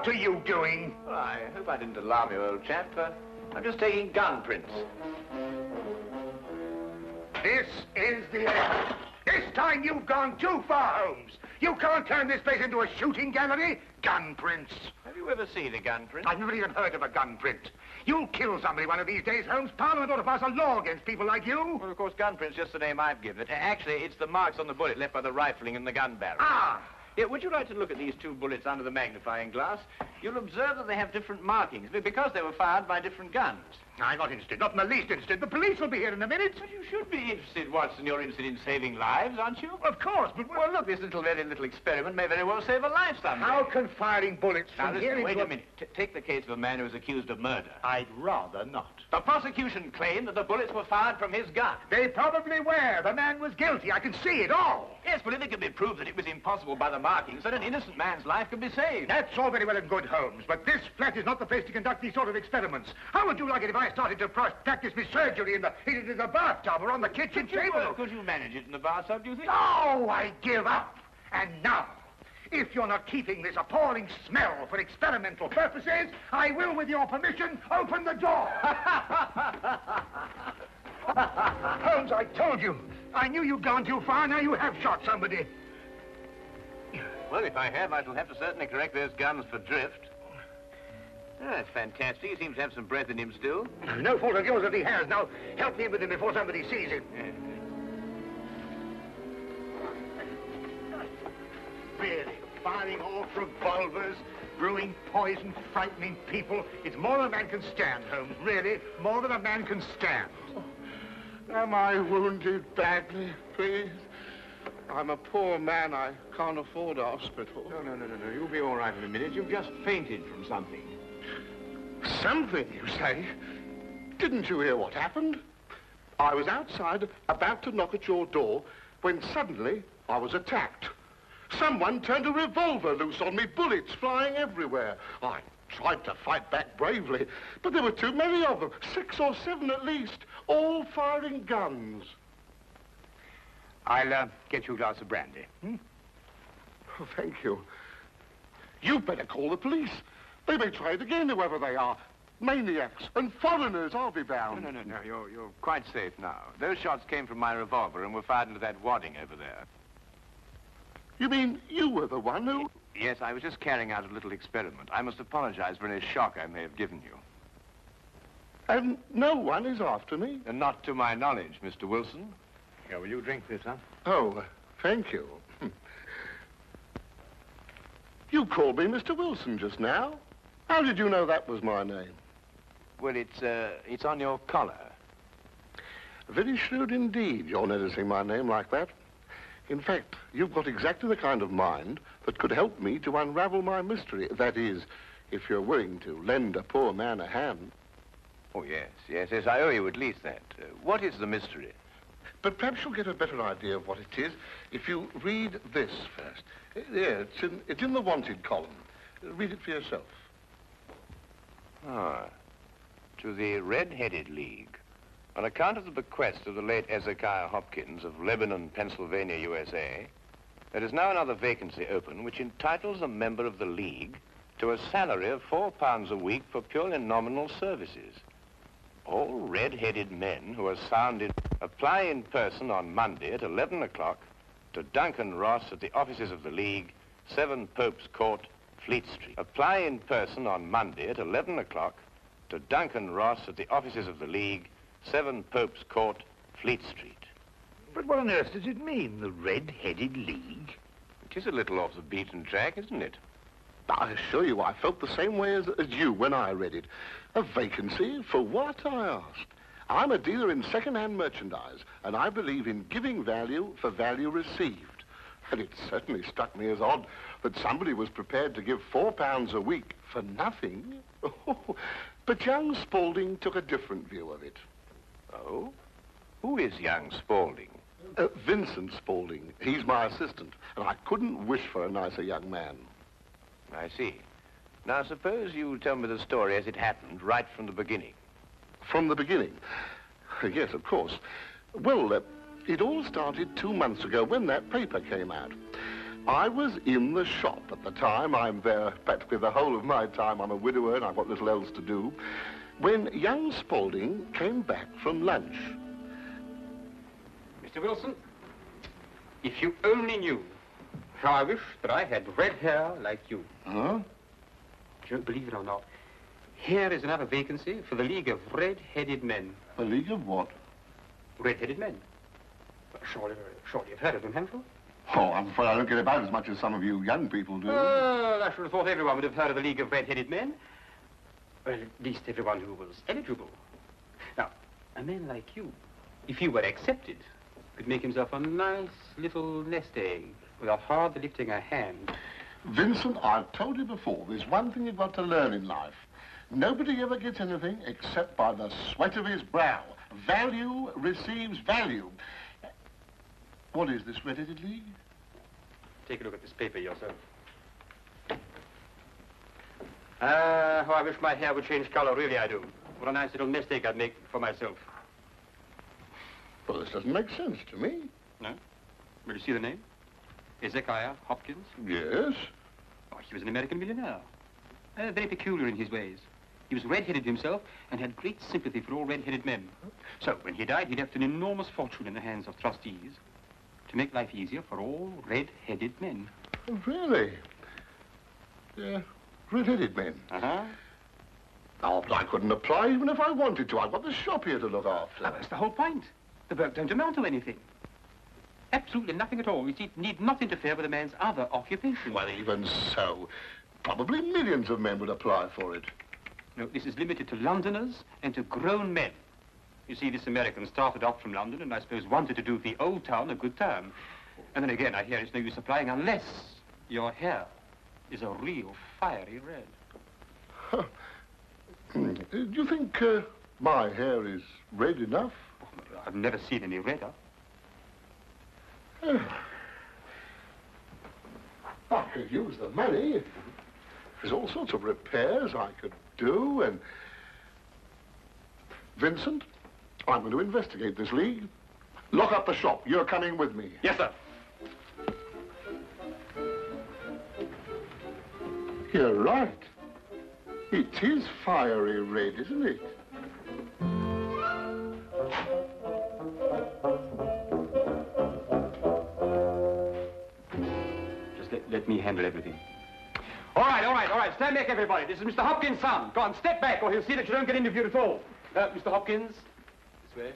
What are you doing? Well, I hope I didn't alarm you, old chap. I'm just taking gun prints. This is the end. This time you've gone too far, Holmes. You can't turn this place into a shooting gallery. Gun prints. Have you ever seen a gun print? I've never even heard of a gun print. You'll kill somebody one of these days, Holmes. Parliament ought to pass a law against people like you. Well, of course, gun print's just the name I've given it. Actually, it's the marks on the bullet left by the rifling in the gun barrel. Ah! Yeah, would you like to look at these two bullets under the magnifying glass? You'll observe that they have different markings because they were fired by different guns. I'm not interested, not in the least interested. The police will be here in a minute. But you should be interested, Watson. You're interested in saving lives, aren't you? Of course, but... Well, look, this very little experiment may very well save a life someday. How can firing bullets from here into... Wait a minute. Take the case of a man who is accused of murder. I'd rather not. The prosecution claimed that the bullets were fired from his gun. They probably were. The man was guilty. I can see it all. Yes, but if it can be proved that it was impossible by the markings, then an innocent man's life could be saved. That's all very well and good, Holmes, but this flat is not the place to conduct these sort of experiments. How would you like it if I started to practice my surgery in the bathtub or on the kitchen table? Could you manage it in the bathtub, do you think? No, I give up. And now, if you're not keeping this appalling smell for experimental purposes, I will, with your permission, open the door. Holmes, I told you. I knew you'd gone too far. Now you have shot somebody. Well, if I have, I shall have to certainly correct those guns for drift. Oh, that's fantastic. He seems to have some breath in him still. No fault of yours if he has. Now, help me with him before somebody sees him. Really, firing off revolvers, brewing poison, frightening people. It's more than a man can stand, Holmes. Really, more than a man can stand. Am I wounded badly, please? I'm a poor man. I can't afford a hospital. No. You'll be all right in a minute. You've just fainted from something. Something, you say? Didn't you hear what happened? I was outside, about to knock at your door, when suddenly I was attacked. Someone turned a revolver loose on me, bullets flying everywhere. I tried to fight back bravely, but there were too many of them, 6 or 7 at least, all firing guns. I'll get you a glass of brandy. Oh, thank you. You'd better call the police. They may try it again, whoever they are. Maniacs and foreigners, I'll be bound. No. You're quite safe now. Those shots came from my revolver and were fired into that wadding over there. You mean you were the one who... Yes, I was just carrying out a little experiment. I must apologize for any shock I may have given you. And no one is after me? And not to my knowledge, Mr. Wilson. Here, will you drink this, huh? Oh, thank you. You called me Mr. Wilson just now. How did you know that was my name? Well, it's on your collar. Very shrewd indeed, you're noticing my name like that. In fact, you've got exactly the kind of mind that could help me to unravel my mystery. That is, if you're willing to lend a poor man a hand. Oh, yes, I owe you at least that. What is the mystery? But perhaps you'll get a better idea of what it is if you read this first. Yeah, it's in the wanted column. Read it for yourself. Ah, to the Red-Headed League. On account of the bequest of the late Ezekiah Hopkins of Lebanon, Pennsylvania, USA, there is now another vacancy open which entitles a member of the League to a salary of £4 a week for purely nominal services. All red-headed men who are sound in... Apply in person on Monday at 11 o'clock to Duncan Ross at the offices of the League, 7 Pope's Court, Fleet Street. Apply in person on Monday at 11 o'clock to Duncan Ross at the offices of the League, 7 Pope's Court, Fleet Street. But what on earth does it mean, the Red-Headed League? It is a little off the beaten track, isn't it? I assure you, I felt the same way as you when I read it. A vacancy? For what, I asked. I'm a dealer in second-hand merchandise, and I believe in giving value for value received. And it certainly struck me as odd that somebody was prepared to give £4 a week for nothing. But young Spaulding took a different view of it. Oh? Who is young Spaulding? Vincent Spaulding. He's my assistant, and I couldn't wish for a nicer young man. I see. Now, suppose you tell me the story as it happened, right from the beginning. From the beginning? Yes, of course. Well, it all started 2 months ago when that paper came out. I was in the shop at the time. I'm there practically the whole of my time. I'm a widower and I've got little else to do. When young Spaulding came back from lunch. Mr. Wilson, if you only knew how I wish that I had red hair like you. Huh? Don't believe it or not. Here is another vacancy for the League of Red-Headed Men. A league of what? Red-Headed Men. Well, surely you've heard of them, haven't you? Oh, I'm afraid I don't get about as much as some of you young people do. Well, I should have thought everyone would have heard of the League of Red-Headed Men. Well, at least everyone who was eligible. Now, a man like you, if he were accepted, could make himself a nice little nest egg without hardly lifting a hand. Vincent, I've told you before, there's one thing you've got to learn in life. Nobody ever gets anything except by the sweat of his brow. Value receives value. What is this Red-Headed League? Take a look at this paper yourself. How I wish my hair would change color, really I do. What a nice little nest egg I'd make for myself. Well, this doesn't make sense to me. No? Will you see the name? Hezekiah Hopkins? Yes. Oh, he was an American millionaire. Very peculiar in his ways. He was red-headed himself and had great sympathy for all red-headed men. So, when he died, he left an enormous fortune in the hands of trustees to make life easier for all red-headed men. Oh, really? Yeah, red-headed men. Uh-huh. Oh, but I couldn't apply even if I wanted to. I've got the shop here to look after. That's the whole point. The work don't amount to anything. Absolutely nothing at all. It need not interfere with a man's other occupation. Well, even so, probably millions of men would apply for it. No, this is limited to Londoners and to grown men. You see, this American started off from London and I suppose wanted to do the old town a good turn. And then again, I hear it's no use applying unless your hair is a real fiery red. Huh. Do you think my hair is red enough? Oh, I've never seen any redder. I could use the money. There's all sorts of repairs I could do, and... Vincent, I'm going to investigate this league. Lock up the shop. You're coming with me. Yes, sir. You're right. It is fiery red, isn't it? Let me handle everything. All right. Stand back, everybody. This is Mr. Hopkins' son. Go on, step back, or he'll see that you don't get interviewed at all. Mr. Hopkins, this way.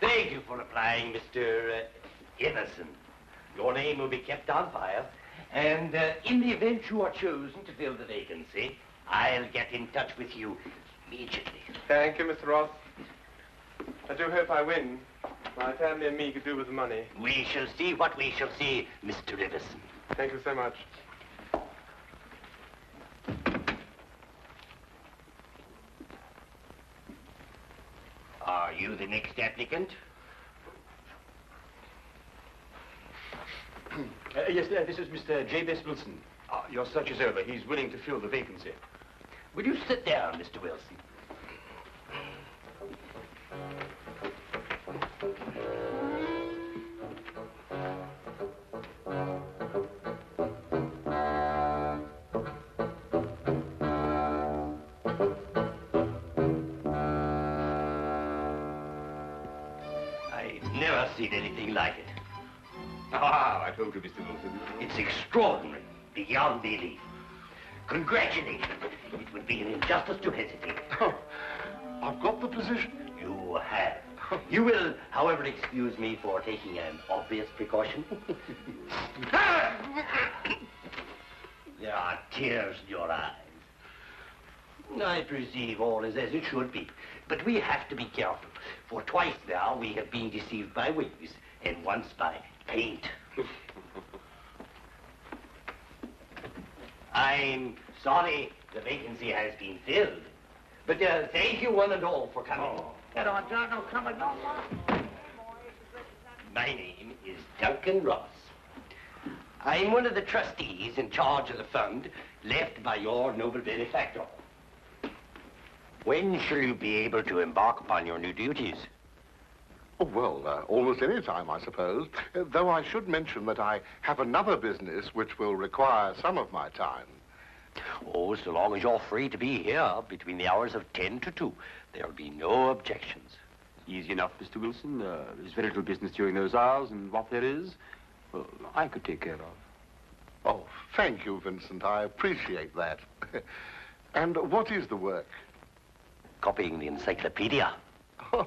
Thank you for applying, Mr. Emerson. Your name will be kept on file, and in the event you are chosen to fill the vacancy, I'll get in touch with you immediately. Thank you, Mr. Ross. I do hope I win. My family and me could do with the money. We shall see what we shall see, Mr. Iverson. Thank you so much. Are you the next applicant? Yes, this is Mr. J.B.S. Wilson. Your search is over. He's willing to fill the vacancy. Will you sit down, Mr. Wilson? I've never seen anything like it. I told you, Mr. Wilson. It's extraordinary, beyond belief. Congratulations. It would be an injustice to hesitate. Oh, I've got the position. You have. You will, however, excuse me for taking an obvious precaution. There are tears in your eyes. I perceive all is as it should be, but we have to be careful, for twice now we have been deceived by wigs, and once by paint. I'm sorry the vacancy has been filled, but thank you one and all for coming. Get on, John, no, come on. My name is Duncan Ross. I'm one of the trustees in charge of the fund left by your noble benefactor. When shall you be able to embark upon your new duties? Oh, well, almost any time, I suppose. Though I should mention that I have another business which will require some of my time. Oh, so long as you're free to be here between the hours of 10 to 2, there'll be no objections. Easy enough, Mr. Wilson. There's very little business during those hours, and what there is, well, I could take care of. Oh, thank you, Vincent. I appreciate that. And what is the work? Copying the encyclopedia. Oh,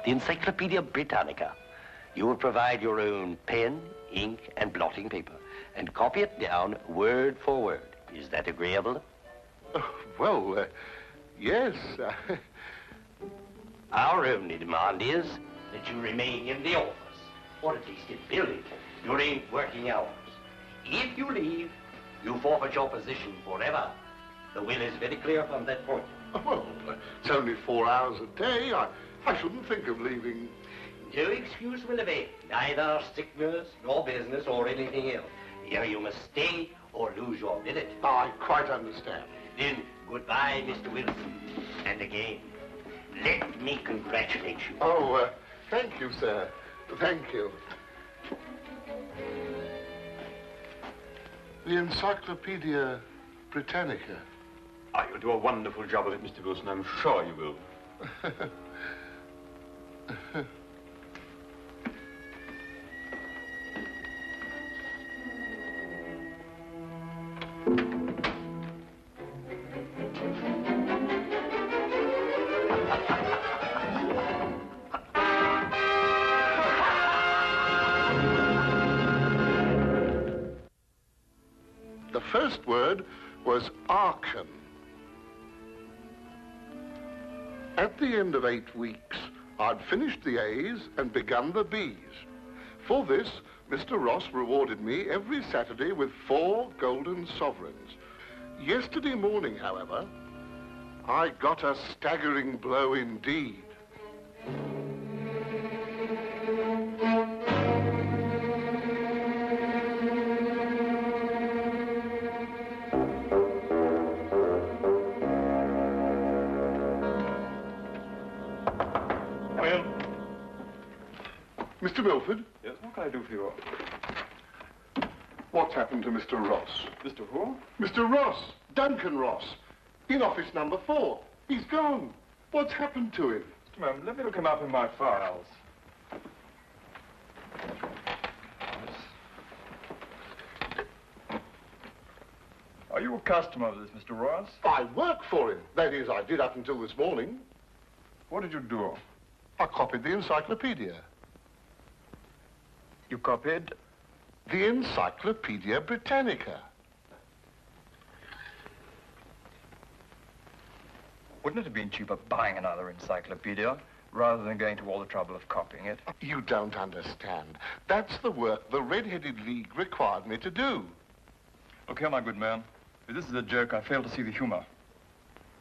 The Encyclopedia Britannica. You will provide your own pen, ink, and blotting paper, and copy it down word for word. Is that agreeable? well, yes. Our only demand is that you remain in the office, or at least in building, during working hours. If you leave, you forfeit your position forever. The will is very clear from that point. Well, it's only 4 hours a day. I shouldn't think of leaving. No excuse will avail, neither sickness, nor business, or anything else. Here you must stay or lose your billet. I quite understand. Then, goodbye, Mr. Wilson. And again, let me congratulate you. Oh, thank you, sir. Thank you. The Encyclopedia Britannica. Ah, you'll do a wonderful job of it, Mr. Wilson. I'm sure you will. The first word was Arkan. At the end of 8 weeks, I'd finished the A's and begun the B's. For this, Mr. Ross rewarded me every Saturday with 4 golden sovereigns. Yesterday morning, however, I got a staggering blow indeed. Mr. Milford? Yes, what can I do for you? What's happened to Mr. Ross? Mr. Who? Mr. Ross, Duncan Ross, in office number 4. He's gone. What's happened to him? Just a moment, let me look him up in my files. Are you a customer of this, Mr. Ross? I work for him. That is, I did up until this morning. What did you do? I copied the encyclopedia. You copied? The Encyclopedia Britannica. Wouldn't it have been cheaper buying another encyclopedia rather than going to all the trouble of copying it? You don't understand. That's the work the Red-Headed League required me to do. Look here, my good man. If this is a joke, I fail to see the humor.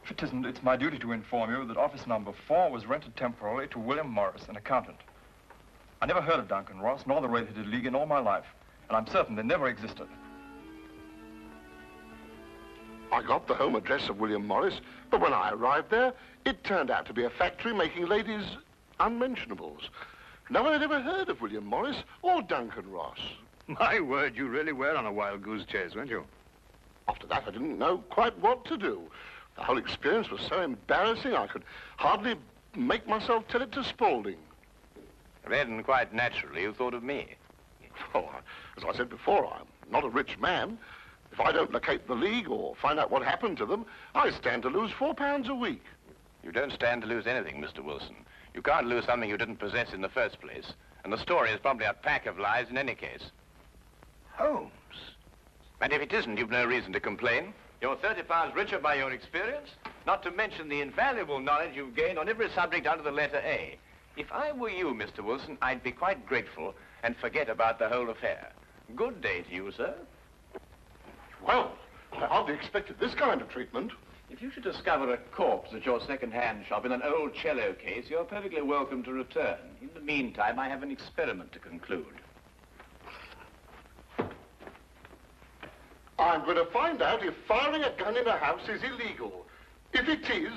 If it isn't, it's my duty to inform you that office number 4 was rented temporarily to William Morris, an accountant. I never heard of Duncan Ross, nor the Red-Headed League in all my life, and I'm certain they never existed. I got the home address of William Morris, but when I arrived there, it turned out to be a factory making ladies' unmentionables. No one had ever heard of William Morris or Duncan Ross. My word, you really were on a wild goose chase, weren't you? After that, I didn't know quite what to do. The whole experience was so embarrassing, I could hardly make myself tell it to Spaulding. Then, quite naturally, you thought of me. Oh, as I said before, I'm not a rich man. If I don't locate the League or find out what happened to them, I stand to lose £4 a week. You don't stand to lose anything, Mr. Wilson. You can't lose something you didn't possess in the first place. And the story is probably a pack of lies in any case. Holmes. And if it isn't, you've no reason to complain. You're £30 richer by your experience, not to mention the invaluable knowledge you've gained on every subject under the letter A. If I were you, Mr. Wilson, I'd be quite grateful and forget about the whole affair. Good day to you, sir. Well, I hardly expected this kind of treatment. If you should discover a corpse at your second-hand shop in an old cello case, you're perfectly welcome to return. In the meantime, I have an experiment to conclude. I'm going to find out if firing a gun in a house is illegal. If it is,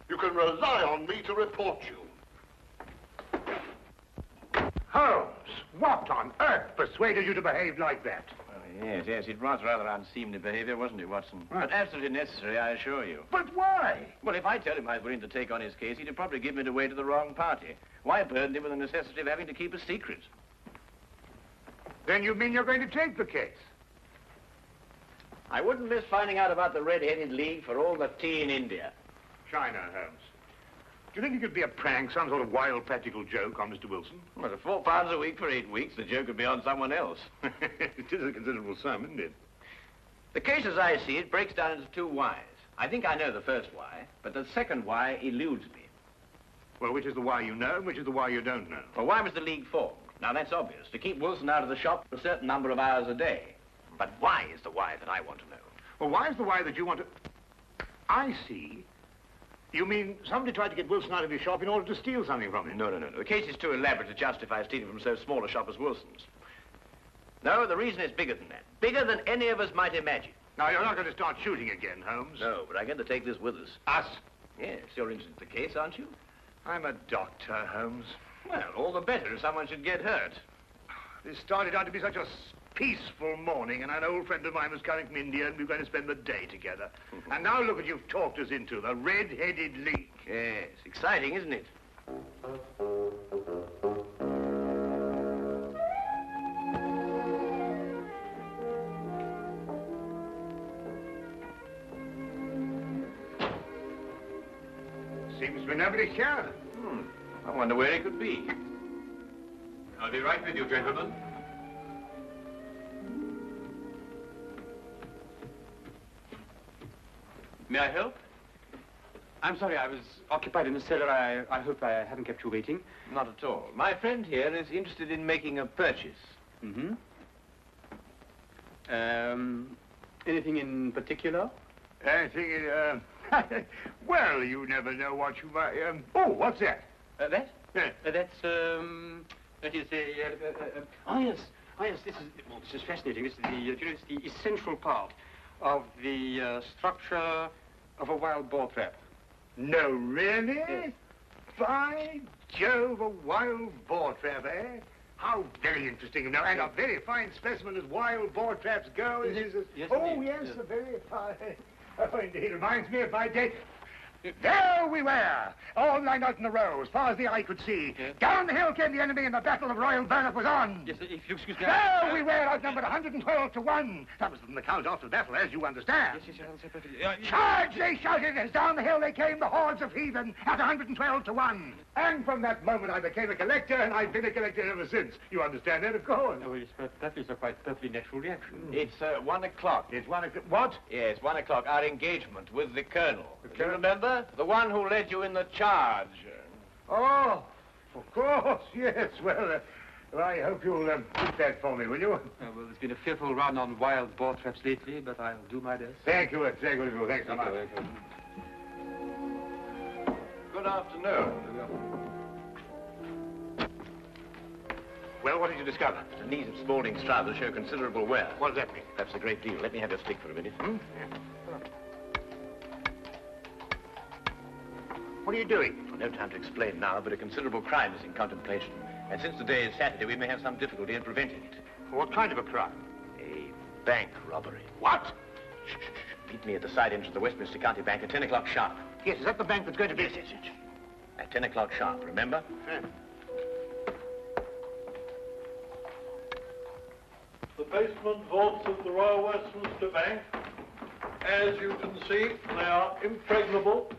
you can rely on me to report you. Holmes, what on earth persuaded you to behave like that? Yes, it was rather unseemly behavior, wasn't it, Watson? Right. But absolutely necessary, I assure you. But why? Well, if I tell him I was willing to take on his case, he'd probably give me away to the wrong party. Why burden him with the necessity of having to keep a secret? Then you mean you're going to take the case? I wouldn't miss finding out about the Red-Headed League for all the tea in India. China, Holmes. Do you think it could be a prank, some sort of wild practical joke on Mr. Wilson? Well, at £4 a week for 8 weeks, the joke would be on someone else. It is a considerable sum, isn't it? The case, as I see it, breaks down into two whys. I think I know the first why, but the second why eludes me. Well, which is the why you know and which is the why you don't know? Well, why was the League formed? Now, that's obvious. To keep Wilson out of the shop for a certain number of hours a day. But why is the why that I want to know? Well, why is the why that you want to... I see. You mean somebody tried to get Wilson out of his shop in order to steal something from him? No. The case is too elaborate to justify stealing from so small a shop as Wilson's. No, the reason is bigger than that. Bigger than any of us might imagine. Now, you're not going to start shooting again, Holmes. No, but I'm going to take this with us. Us? Yes, you're interested in the case, aren't you? I'm a doctor, Holmes. Well, all the better if someone should get hurt. This started out to be such a peaceful morning, and an old friend of mine was coming from India, and we were going to spend the day together. And now look what you've talked us into, the Red-Headed League. Yes, exciting, isn't it? Seems to be nobody here. I wonder where he could be. I'll be right with you, gentlemen. May I help? I'm sorry, I was occupied in the cellar. I hope I haven't kept you waiting. Not at all. My friend here is interested in making a purchase. Mm-hmm. Anything in particular? I think well, you never know what you might... Oh, what's that? That? Yeah. That is a... Oh, yes, this is fascinating. This is the essential part of the structure of a wild boar trap. No, really? Yes. By Jove, a wild boar trap, eh? How very interesting. No, and a very fine specimen as wild boar traps go. Yes, oh, indeed. yes, a very fine... Oh, indeed, reminds me of my day. There we were, all lined out in a row, as far as the eye could see. Yes. Down the hill came the enemy, and the Battle of Royal Burnop was on. Yes, if you excuse me... There we were, outnumbered 112 to 1. That was from the count after the battle, as you understand. Yes, I'll say perfectly. Charge, they shouted, as down the hill they came, the hordes of heathen, at 112 to 1. And from that moment I became a collector, and I've been a collector ever since. You understand that, of course. Oh, yes, but that is a quite perfectly natural reaction. It's 1 o'clock. It's 1 o'clock. What? Yes, 1 o'clock. Our engagement with the Colonel. The Do you Colonel? remember? The one who led you in the charge. Oh, of course, yes. Well, I hope you'll keep that for me, will you? Well, there's been a fearful run on wild boar traps lately, but I'll do my best. Thank you, thank you. Thanks so much. Good afternoon. Well, what did you discover? The knees of Spaulding's trousers show considerable wear. What does that mean? That's a great deal. Let me have your stick for a minute. What are you doing? Well, no time to explain now, but a considerable crime is in contemplation. And since today is Saturday, we may have some difficulty in preventing it. What kind of a crime? A bank robbery. What? Shh. Meet me at the side entrance of the Westminster County Bank at 10 o'clock sharp. Yes, is that the bank that's going to be... Yes. At 10 o'clock sharp, remember? The basement vaults of the Royal Westminster Bank, as you can see, they are impregnable.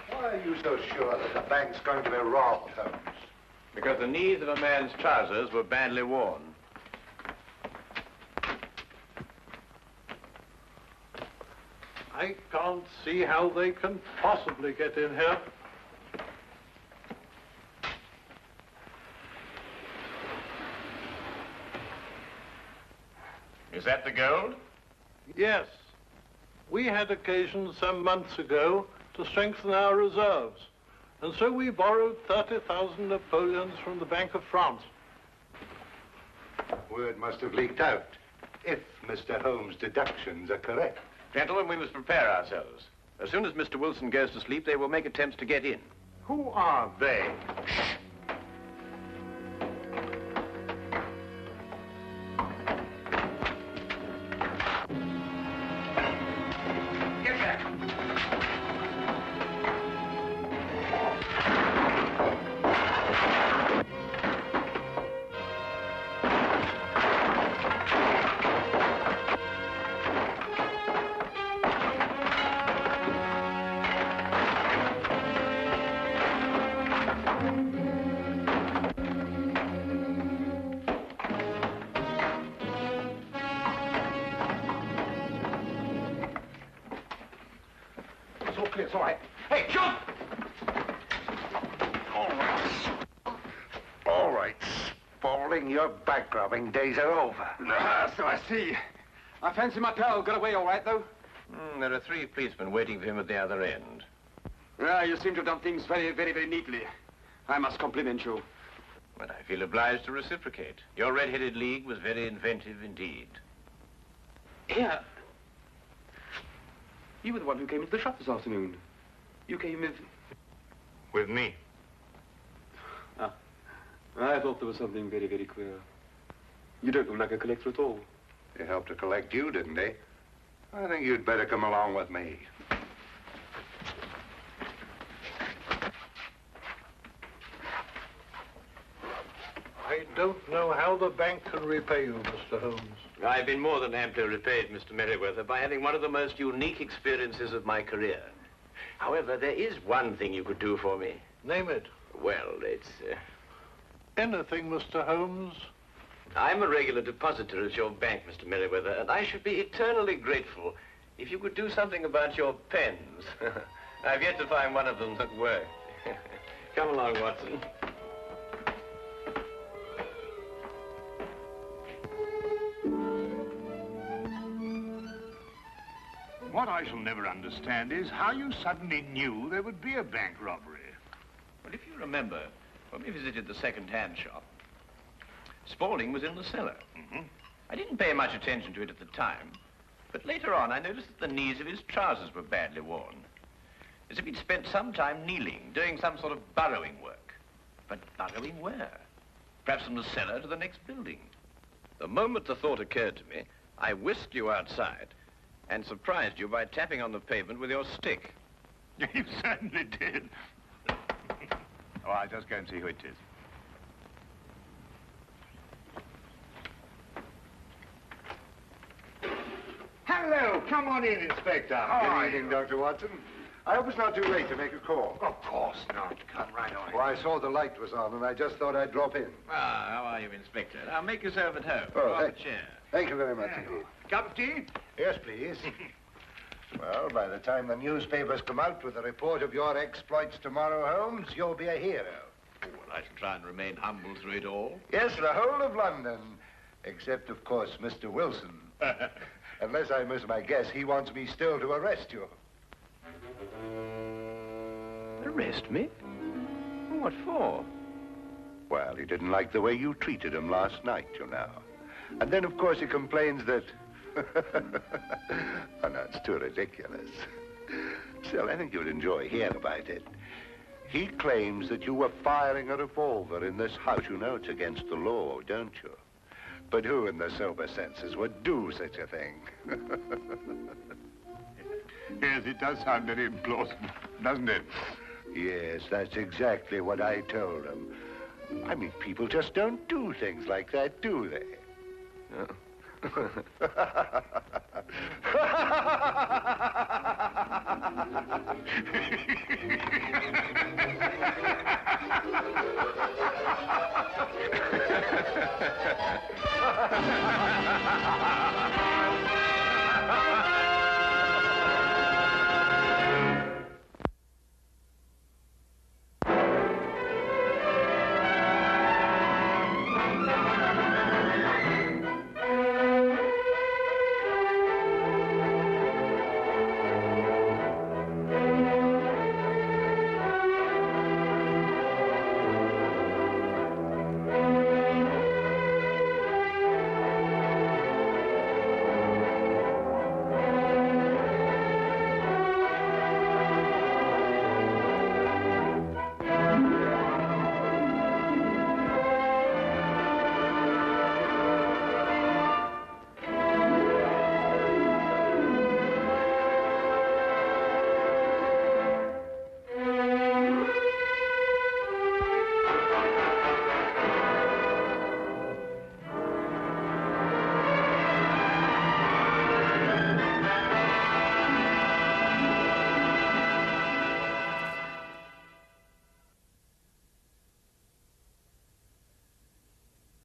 Why are you so sure that the bank's going to be robbed, Holmes? Because the knees of a man's trousers were badly worn. I can't see how they can possibly get in here. Is that the gold? Yes. We had occasion some months ago to strengthen our reserves, and so we borrowed 30,000 Napoleons from the Bank of France. Word must have leaked out, if Mr. Holmes' deductions are correct. Gentlemen, we must prepare ourselves. As soon as Mr. Wilson goes to sleep, they will make attempts to get in. Who are they? Get back. It's all right. Hey, jump! All right. All right, Spaulding, your bank-robbing days are over. So I see. I fancy my pal got away all right, though. There are 3 policemen waiting for him at the other end. You seem to have done things very, very, very neatly. I must compliment you. But I feel obliged to reciprocate. Your red-headed league was very inventive indeed. Here. You were the one who came into the shop this afternoon. You came with... With me. Ah. I thought there was something very, very queer. You don't look like a collector at all. They helped to collect you, didn't they? I think you'd better come along with me. I don't know how the bank can repay you, Mr. Holmes. I've been more than amply repaid, Mr. Merriweather, by having one of the most unique experiences of my career. However, there is one thing you could do for me. Name it. Well, it's... Anything, Mr. Holmes? I'm a regular depositor at your bank, Mr. Merriweather, and I should be eternally grateful if you could do something about your pens. I've yet to find one of them that worked. Come along, Watson. What I shall never understand is how you suddenly knew there would be a bank robbery. Well, if you remember, when we visited the second-hand shop, Spaulding was in the cellar. I didn't pay much attention to it at the time, but later on I noticed that the knees of his trousers were badly worn, as if he'd spent some time kneeling, doing some sort of burrowing work. But burrowing where? Perhaps from the cellar to the next building. The moment the thought occurred to me, I whisked you outside and surprised you by tapping on the pavement with your stick. You certainly did. Oh, I'll just go and see who it is. Hello, come on in, Inspector. How are you? Dr. Watson. I hope it's not too late to make a call. Of course not. Come right on. Well, I saw the light was on, and I just thought I'd drop in. Ah, how are you, Inspector? Now, make yourself at home. Oh, Draw up a chair. Thank you very much indeed. Cup of tea? Yes, please. Well, by the time the newspapers come out with a report of your exploits tomorrow, Holmes, you'll be a hero. Oh, well, I shall try and remain humble through it all. Yes, the whole of London, except, of course, Mr. Wilson. Unless I miss my guess, he wants me still to arrest you. Arrest me? What for? Well, he didn't like the way you treated him last night, you know. And then, of course, he complains that... Oh, no, it's too ridiculous. Still, I think you'd enjoy hearing about it. He claims that you were firing a revolver in this house. You know it's against the law, don't you? But who in their sober senses would do such a thing? Yes, it does sound very implausible, doesn't it? Yes, that's exactly what I told him. I mean, people just don't do things like that, do they?